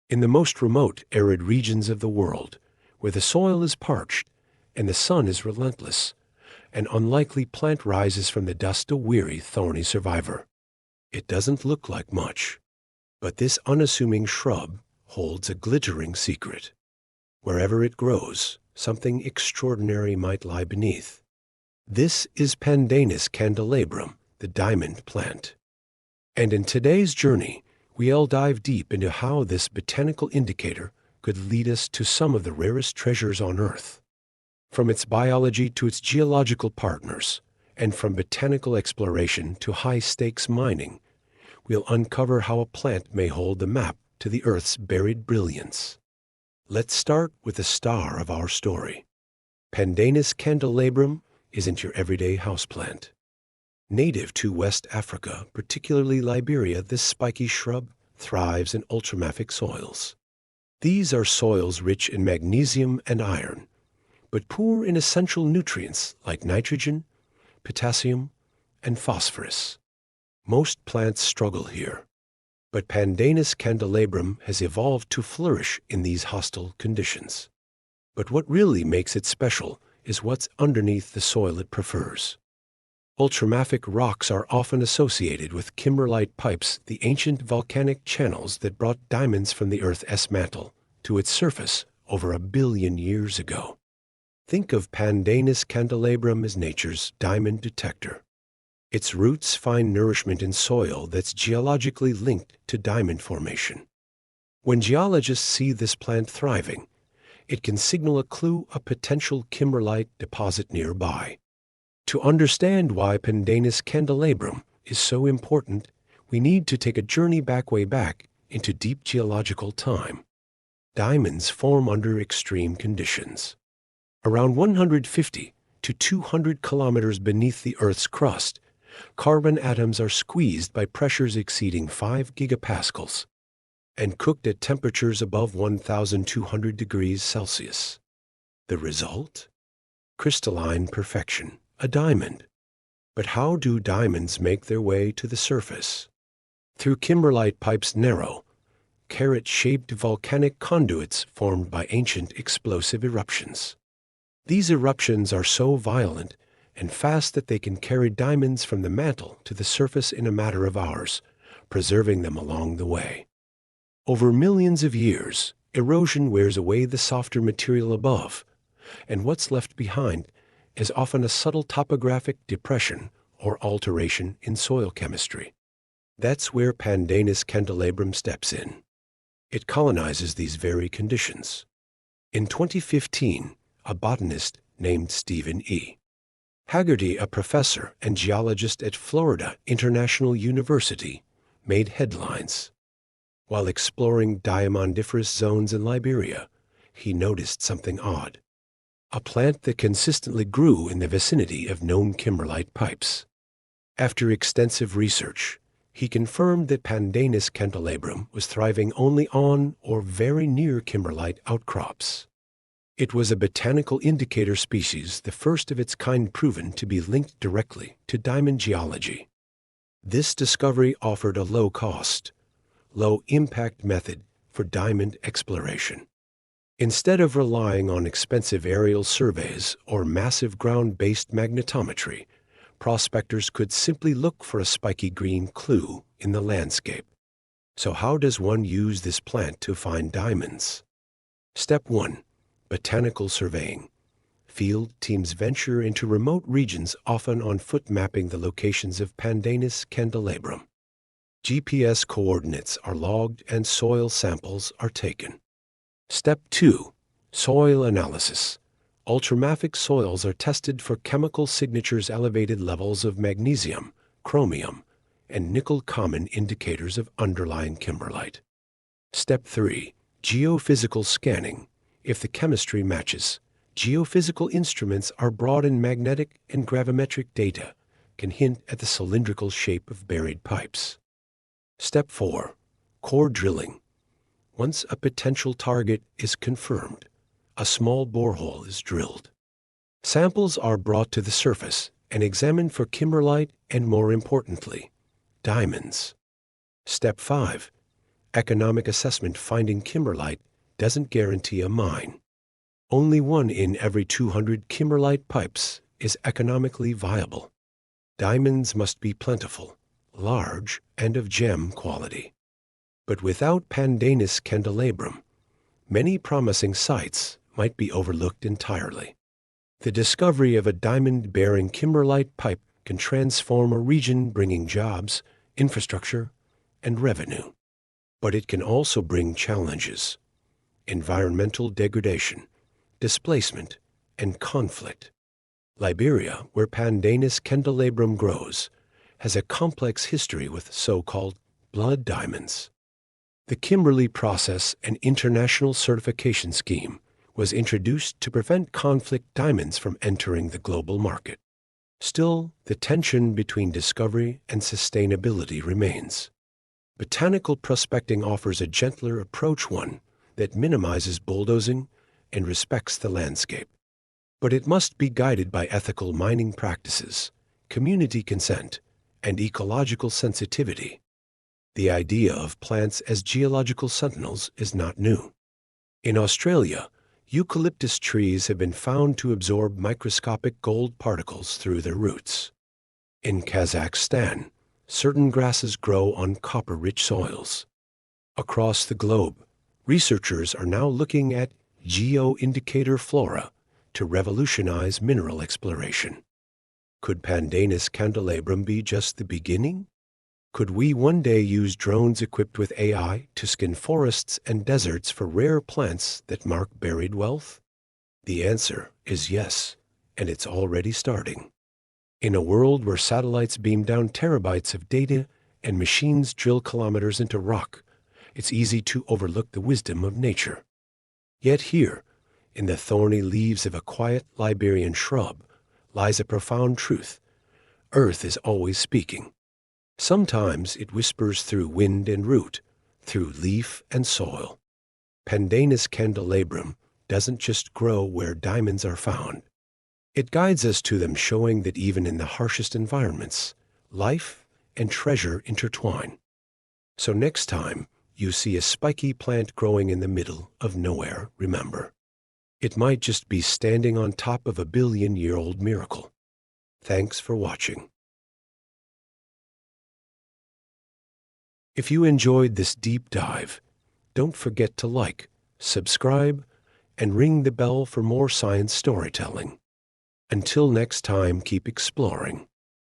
In the most remote, arid regions of the world, where the soil is parched and the sun is relentless, an unlikely plant rises from the dust, a weary, thorny survivor. It doesn't look like much, but this unassuming shrub holds a glittering secret. Wherever it grows, something extraordinary might lie beneath. This is Pandanus candelabrum, the diamond plant. And in today's journey, we'll dive deep into how this botanical indicator could lead us to some of the rarest treasures on Earth. From its biology to its geological partners, and from botanical exploration to high-stakes mining, we'll uncover how a plant may hold the map to the Earth's buried brilliance. Let's start with the star of our story. Pandanus candelabrum isn't your everyday houseplant. Native to West Africa, particularly Liberia, this spiky shrub thrives in ultramafic soils. These are soils rich in magnesium and iron, but poor in essential nutrients like nitrogen, potassium, and phosphorus. Most plants struggle here, but Pandanus candelabrum has evolved to flourish in these hostile conditions. But what really makes it special is what's underneath the soil it prefers. Ultramafic rocks are often associated with kimberlite pipes, the ancient volcanic channels that brought diamonds from the Earth's mantle to its surface over 1 billion years ago. Think of Pandanus candelabrum as nature's diamond detector. Its roots find nourishment in soil that's geologically linked to diamond formation. When geologists see this plant thriving, it can signal a clue, a potential kimberlite deposit nearby. To understand why Pandanus candelabrum is so important, we need to take a journey way back into deep geological time. Diamonds form under extreme conditions. Around 150 to 200 kilometers beneath the Earth's crust, carbon atoms are squeezed by pressures exceeding 5 gigapascals and cooked at temperatures above 1,200 degrees Celsius. The result? Crystalline perfection, a diamond. But how do diamonds make their way to the surface? Through kimberlite pipes, narrow, carrot-shaped volcanic conduits formed by ancient explosive eruptions. These eruptions are so violent and fast that they can carry diamonds from the mantle to the surface in a matter of hours, preserving them along the way. Over millions of years, erosion wears away the softer material above, and what's left behind is often a subtle topographic depression or alteration in soil chemistry. That's where Pandanus candelabrum steps in. It colonizes these very conditions. In 2015, a botanist named Stephen E. Haggerty, a professor and geologist at Florida International University, made headlines. While exploring diamondiferous zones in Liberia, he noticed something odd. A plant that consistently grew in the vicinity of known kimberlite pipes. After extensive research, he confirmed that Pandanus candelabrum was thriving only on or very near kimberlite outcrops. It was a botanical indicator species, the first of its kind proven to be linked directly to diamond geology. This discovery offered a low-cost, low-impact method for diamond exploration. Instead of relying on expensive aerial surveys or massive ground-based magnetometry, prospectors could simply look for a spiky green clue in the landscape. So how does one use this plant to find diamonds? Step 1. Botanical surveying. Field teams venture into remote regions, often on foot, mapping the locations of Pandanus candelabrum. GPS coordinates are logged and soil samples are taken. Step 2. Soil analysis. Ultramafic soils are tested for chemical signatures, elevated levels of magnesium, chromium, and nickel, common indicators of underlying kimberlite. Step 3. Geophysical scanning. If the chemistry matches, geophysical instruments are brought in. Magnetic and gravimetric data can hint at the cylindrical shape of buried pipes. Step 4. Core drilling. Once a potential target is confirmed, a small borehole is drilled. Samples are brought to the surface and examined for kimberlite and, more importantly, diamonds. Step 5. economic assessment finding kimberlite doesn't guarantee a mine. Only 1 in every 200 kimberlite pipes is economically viable. Diamonds must be plentiful, large, and of gem quality. But without Pandanus candelabrum, many promising sites might be overlooked entirely. The discovery of a diamond-bearing kimberlite pipe can transform a region, bringing jobs, infrastructure, and revenue. But it can also bring challenges: environmental degradation, displacement, and conflict. Liberia, where Pandanus candelabrum grows, has a complex history with so-called blood diamonds. The Kimberley process, an international certification scheme, was introduced to prevent conflict diamonds from entering the global market. Still, the tension between discovery and sustainability remains. Botanical prospecting offers a gentler approach, one that minimizes bulldozing and respects the landscape. But it must be guided by ethical mining practices, community consent, and ecological sensitivity. The idea of plants as geological sentinels is not new. In Australia, eucalyptus trees have been found to absorb microscopic gold particles through their roots. In Kazakhstan, certain grasses grow on copper-rich soils. Across the globe, researchers are now looking at geo-indicator flora to revolutionize mineral exploration. Could Pandanus candelabrum be just the beginning? Could we one day use drones equipped with AI to scan forests and deserts for rare plants that mark buried wealth? The answer is yes, and it's already starting. In a world where satellites beam down terabytes of data and machines drill kilometers into rock, it's easy to overlook the wisdom of nature. Yet here, in the thorny leaves of a quiet Liberian shrub, lies a profound truth. Earth is always speaking. Sometimes it whispers through wind and root, through leaf and soil. Pandanus candelabrum doesn't just grow where diamonds are found. It guides us to them, showing that even in the harshest environments, life and treasure intertwine. So next time you see a spiky plant growing in the middle of nowhere, remember, it might just be standing on top of a billion-year-old miracle. Thanks for watching. If you enjoyed this deep dive, don't forget to like, subscribe, and ring the bell for more science storytelling. Until next time, keep exploring.